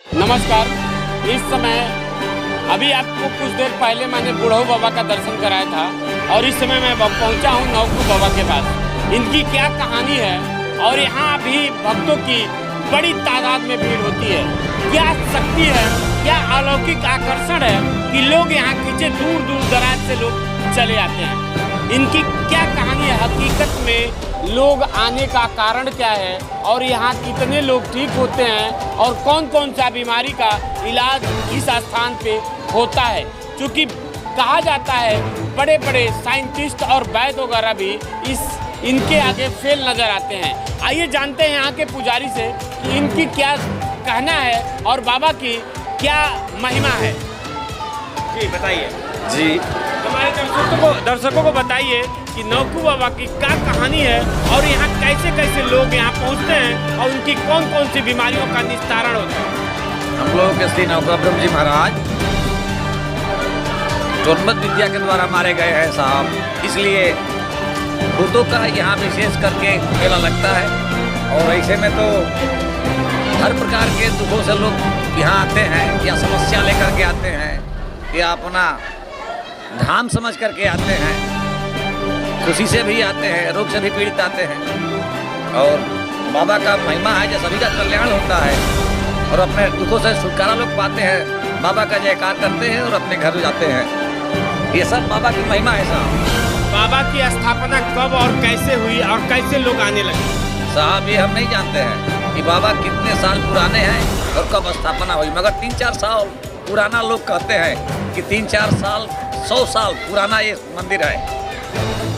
नमस्कार। इस समय अभी आपको कुछ देर पहले मैंने बुढ़ऊ बाबा का दर्शन कराया था और इस समय मैं पहुंचा हूं नौकू बाबा के पास। इनकी क्या कहानी है और यहाँ भी भक्तों की बड़ी तादाद में भीड़ होती है। क्या शक्ति है, क्या अलौकिक आकर्षण है कि लोग यहाँ खींचे दूर दूर दराज से लोग चले आते हैं। इनकी क्या कहानी है, हकीकत में लोग आने का कारण क्या है और यहाँ कितने लोग ठीक होते हैं और कौन कौन सा बीमारी का इलाज इस स्थान पे होता है। क्योंकि कहा जाता है बड़े बड़े साइंटिस्ट और वैद्य वगैरह भी इनके आगे फेल नज़र आते हैं। आइए जानते हैं यहाँ के पुजारी से कि इनकी क्या कहना है और बाबा की क्या महिमा है। जी बताइए। जी हमारे दर्शकों को बताइए कि नौकू बाबा की क्या कहानी है और यहाँ कैसे कैसे लोग यहाँ पहुँचते हैं और उनकी कौन कौन सी बीमारियों का निस्तारण होता है। हम लोगों के श्री नौका ब्रह्म जी महाराज चोरमत विद्या के द्वारा मारे गए हैं साहब, इसलिए भूतों का यहाँ विशेष करके मेला लगता है। और ऐसे में तो हर प्रकार के दुखों से लोग यहाँ आते हैं या समस्या लेकर के आते हैं या अपना धाम समझ करके आते हैं, खुशी से भी आते हैं, रोग से भी पीड़ित आते हैं। और बाबा का महिमा है जो सभी का कल्याण होता है और अपने दुखों से छुटकारा लोग पाते हैं, बाबा का जयकार करते हैं और अपने घर जाते हैं। ये सब बाबा की महिमा है साहब। बाबा की स्थापना कब और कैसे हुई और कैसे लोग आने लगे? साहब ये हम नहीं जानते हैं कि बाबा कितने साल पुराने हैं और कब स्थापना हुई, मगर 3-4 साल पुराना लोग कहते हैं कि 3-4 साल 100 साल पुराना ये मंदिर है।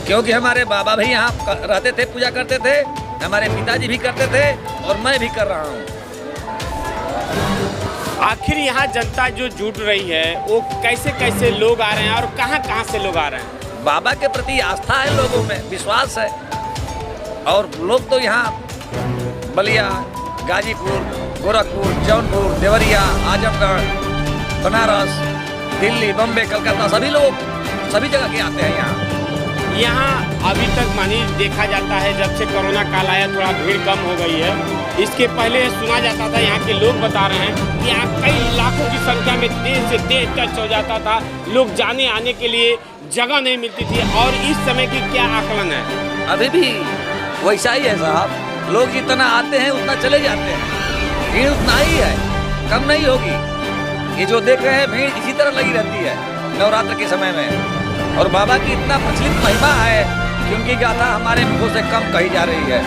क्योंकि हमारे बाबा भी यहाँ रहते थे, पूजा करते थे, हमारे पिताजी भी करते थे और मैं भी कर रहा हूँ। आखिर यहाँ जनता जो जुट रही है वो कैसे कैसे लोग आ रहे हैं और कहाँ कहाँ से लोग आ रहे हैं? बाबा के प्रति आस्था है, लोगों में विश्वास है। और लोग तो यहाँ बलिया, गाजीपुर, गोरखपुर, जौनपुर, देवरिया, आजमगढ़, बनारस, दिल्ली, बम्बे, कलकत्ता सभी लोग सभी जगह के आते हैं यहाँ। यहाँ अभी तक मानी देखा जाता है जब से कोरोना काल आया थोड़ा भीड़ कम हो गई है। इसके पहले सुना जाता था, यहाँ के लोग बता रहे हैं कि यहाँ कई लाखों की संख्या में देश से देश टच हो जाता था, लोग जाने आने के लिए जगह नहीं मिलती थी। और इस समय की क्या आकलन है? अभी भी वैसा ही है साहब, लोग जितना आते हैं उतना चले जाते हैं, भीड़ उतना ही है, कम नहीं होगी। ये जो देख रहे हैं भीड़ इसी तरह लगी रहती है नवरात्र के समय में। और बाबा की इतना प्रचलित महिमा है कि उनकी गाथा हमारे मुखों से कम कही जा रही है।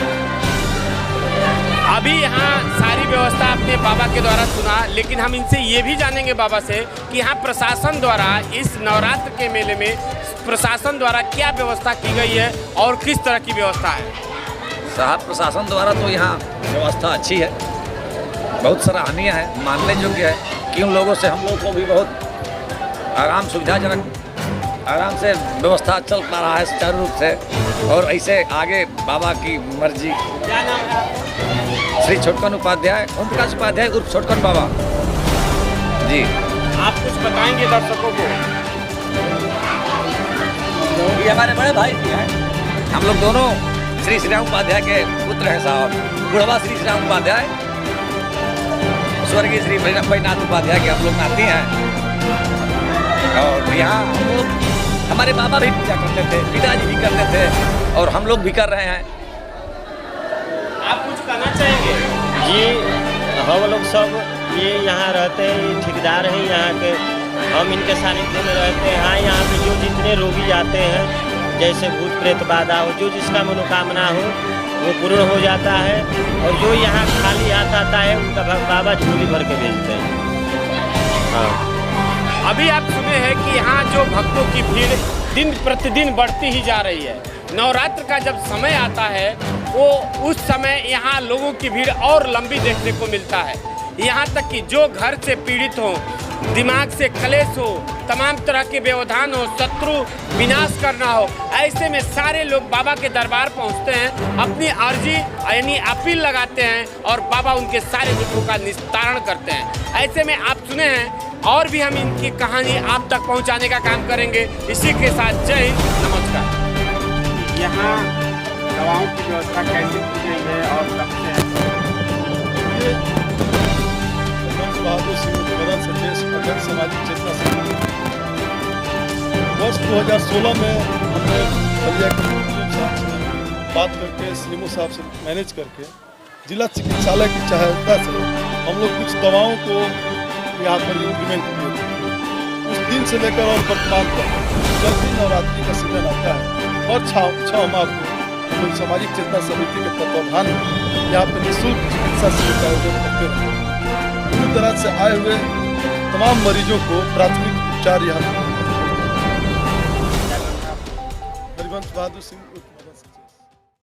अभी यहाँ सारी व्यवस्था आपने बाबा के द्वारा सुना, लेकिन हम इनसे ये भी जानेंगे बाबा से कि यहाँ प्रशासन द्वारा इस नवरात्र के मेले में प्रशासन द्वारा क्या व्यवस्था की गई है और किस तरह की व्यवस्था है। साहब प्रशासन द्वारा तो यहाँ व्यवस्था अच्छी है, बहुत सराहनीय है, मानने योग्य है कि उन लोगों से हम लोग को भी बहुत आराम सुविधाजनक आराम से व्यवस्था चल पा रहा है सुचारू रूप से। और ऐसे आगे बाबा की मर्जी। क्या नाम है? श्री छोटकन उपाध्याय, ओम प्रकाश उपाध्याय उर्फ छोटकन बाबा जी। आप कुछ बताएंगे दर्शकों को? ये हमारे बड़े भाई जी हैं, हम लोग दोनों श्री श्रीराम उपाध्याय के पुत्र हैं साहब। बुढ़वा श्री श्रीराम उपाध्याय, स्वर्गीय श्री बैनाथ उपाध्याय के हम लोग नाती हैं। और यहाँ हम लोग हमारे बाबा भी पूजा करते थे, पिताजी भी करते थे और हम लोग भी कर रहे हैं। आप कुछ कहना चाहेंगे? जी हम लोग सब ये यहाँ रहते हैं, ये ठेकेदार हैं यहाँ के, हम इनके सानिध्य में रहते हैं। हाँ, यहाँ पे जो जितने रोगी आते हैं, जैसे भूत प्रेत बाधा हो, जो जिसका मनोकामना हो वो पूर्ण हो जाता है। और जो यहाँ खाली हाथ आता है उनका बाबा झोली भर के भेजते हैं। हाँ, अभी आप सुने हैं कि यहाँ जो भक्तों की भीड़ दिन प्रतिदिन बढ़ती ही जा रही है। नवरात्र का जब समय आता है वो उस समय यहाँ लोगों की भीड़ और लंबी देखने को मिलता है। यहाँ तक कि जो घर से पीड़ित हो, दिमाग से कलेश हो, तमाम तरह के व्यवधान हो, शत्रु विनाश करना हो, ऐसे में सारे लोग बाबा के दरबार पहुँचते हैं, अपनी अर्जी यानी अपील लगाते हैं और बाबा उनके सारे दुखों का निस्तारण करते हैं। ऐसे में आप सुने हैं और भी हम इनकी कहानी आप तक पहुंचाने का काम करेंगे। इसी के साथ जय हिंद, नमस्कार। यहाँ दवाओं की व्यवस्था कैसे की गई है और कब से है? बहादुर सिंह उत्पादन से देश अखंड सामाजिक चेतना समिति वर्ष 2016 में हमने बलिया के मुख्य साहब से बात करके सीएमओ साहब से मैनेज करके जिला चिकित्सालय की सहायता से हम लोग कुछ दवाओं को यहाँ पर इम्प्लीमेंट किए थे। उस दिन से लेकर और वर्तमान तक जब भी नवरात्रि का सीजन आता है और 6 माह को हम लोग सामाजिक चेतना समिति के तत्वाधान में यहाँ पर निःशुल्क चिकित्सा शिविर का आयोजन करते हैं। पूरी तरह से आए हुए तमाम मरीजों को प्राथमिक उपचार यहाँ हरिवंश बहादुर सिंह